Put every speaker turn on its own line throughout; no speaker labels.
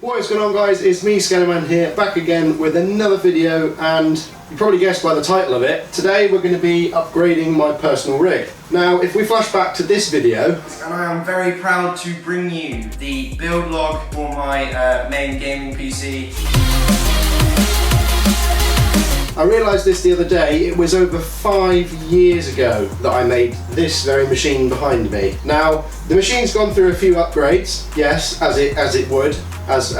What is going on, guys? It's me, Scannerman here, back again with another video, and you probably guessed by the title of it, today we're going to be upgrading my personal rig. Now, if we flash back to this video,
and I am very proud to bring you the build log for my main gaming PC.
I realised this the other day. It was over 5 years ago that I made this very machine behind me. Now, the machine's gone through a few upgrades, yes, as it would, as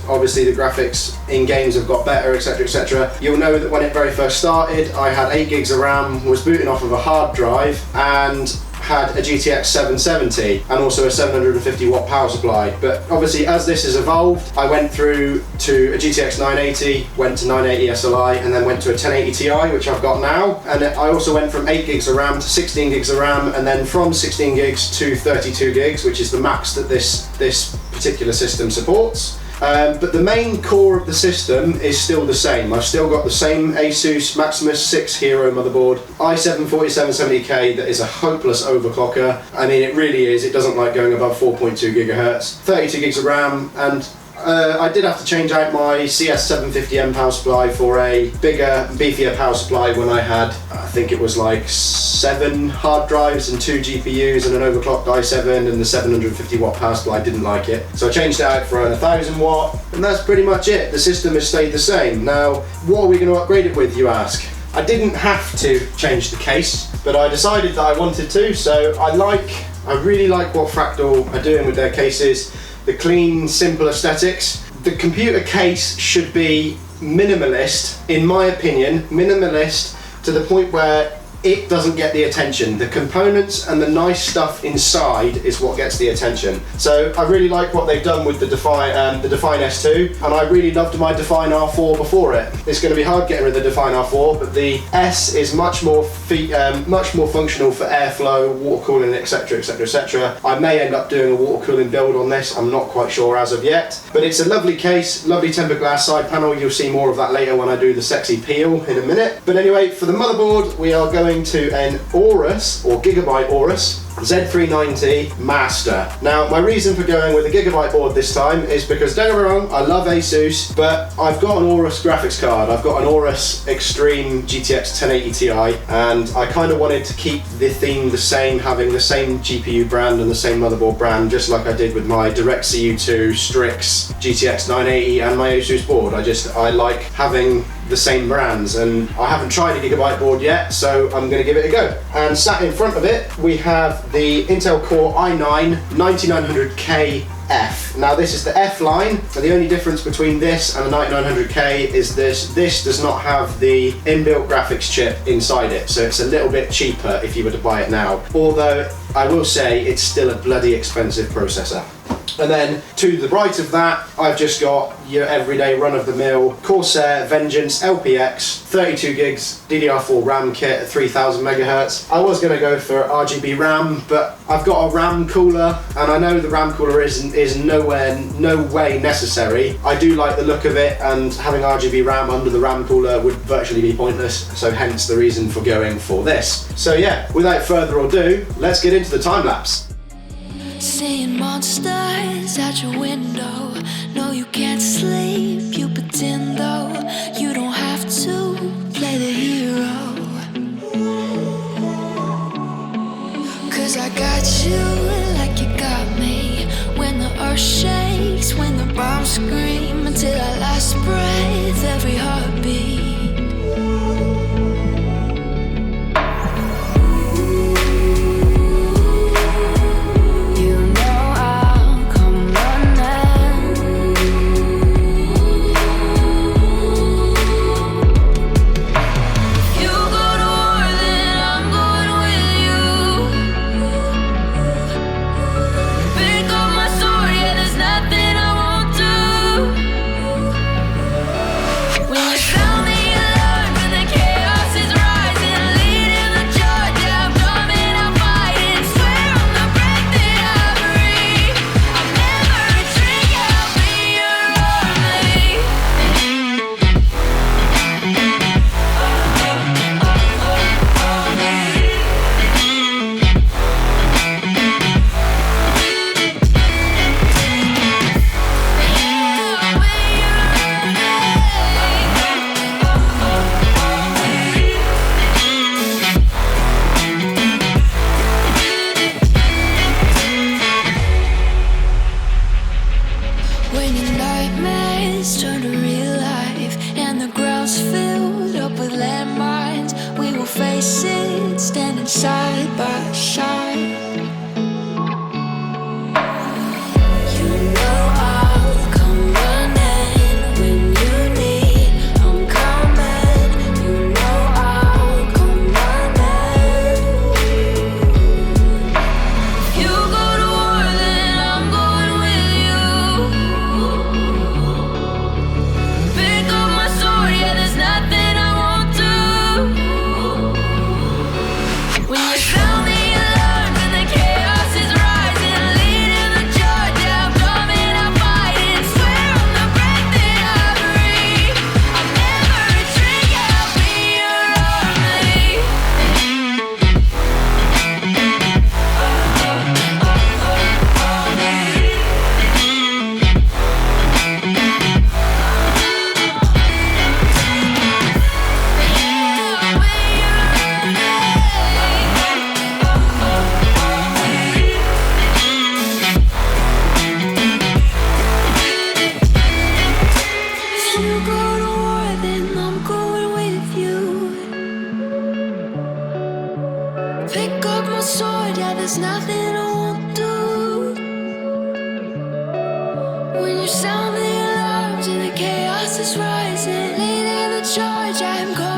obviously the graphics in games have got better, etc, etc. You'll know that when it very first started, I had 8 gigs of RAM, was booting off of a hard drive, and had a GTX 770 and also a 750 watt power supply. But obviously, as this has evolved, I went through to a GTX 980, went to 980 SLI, and then went to a 1080 Ti, which I've got now. And I also went from 8 gigs of RAM to 16 gigs of RAM, and then from 16 gigs to 32 gigs, which is the max that this particular system supports. But the main core of the system is still the same. I've still got the same Asus Maximus 6 Hero motherboard, i7-4770K that is a hopeless overclocker. I mean, it really is. It doesn't like going above 4.2 gigahertz, 32 gigs of RAM, and I did have to change out my CS750M power supply for a bigger, beefier power supply when I had, I think it was like 7 hard drives and 2 GPUs and an overclocked i7, and the 750 watt power supply didn't like it. So I changed it out for a 1000 watt, and that's pretty much it. The system has stayed the same. Now, what are we going to upgrade it with, you ask? I didn't have to change the case, but I decided that I wanted to, so I really like what Fractal are doing with their cases. The clean, simple aesthetics. The computer case should be minimalist, in my opinion, minimalist to the point where it doesn't get the attention. The components and the nice stuff inside is what gets the attention. So I really like what they've done with the Define S2, and I really loved my Define R4 before it. It's going to be hard getting rid of the Define R4, but the S is much more functional for airflow, water cooling, etc, etc, etc. I may end up doing a water cooling build on this. I'm not quite sure as of yet, but it's a lovely case, lovely tempered glass side panel. You'll see more of that later when I do the sexy peel in a minute. But anyway, for the motherboard, we are going to an Aorus, or Gigabyte Aorus, Z390 Master. Now, my reason for going with a Gigabyte board this time is because, don't get me wrong, I love Asus, but I've got an Aorus graphics card. I've got an Aorus Extreme GTX 1080 Ti, and I kind of wanted to keep the theme the same, having the same GPU brand and the same motherboard brand, just like I did with my DirectCU2 Strix GTX 980 and my Asus board. I like having the same brands, and I haven't tried a Gigabyte board yet, so I'm going to give it a go. And sat in front of it, we have the Intel Core i9 9900K F. Now, this is the F line, and the only difference between this and the 9900K is this does not have the inbuilt graphics chip inside it, so it's a little bit cheaper if you were to buy it now. Although, I will say, it's still a bloody expensive processor. And then to the right of that, I've just got your everyday run-of-the-mill Corsair Vengeance LPX 32 gigs DDR4 RAM kit at 3000 megahertz. I was going to go for RGB RAM, but I've got a RAM cooler, and I know the RAM cooler is no way necessary. I do like the look of it, and having RGB RAM under the RAM cooler would virtually be pointless, so hence the reason for going for this. So yeah, without further ado, let's get into the time-lapse.
Seeing monsters out your window. No, you can't sleep, you pretend though. You don't have to play the hero, 'cause I got you like you got me. When the earth shakes, when the bombs scream, until our last breath, every heartbeat. Nothing I won't do. When your nightmares turn to real life and the ground's filled up with landmines, we will face it standing side by side. You know I'll come running when you need. I'm coming. You know I'll come running. If you go to war, then I'm going with you. Pick up my sword, yeah, there's nothing I won't do. When you sound the alarm and the chaos is rising, leading the charge, yeah, I'm coming, I'm fighting. Swear on the breath that I breathe, I'll never retreat, yeah, I'll be your army. If you go to war, then I'm going with you. Pick up my sword, yeah, there's nothing I won't do. When you sound the alarms and the chaos is rising, leading the charge, I'm going.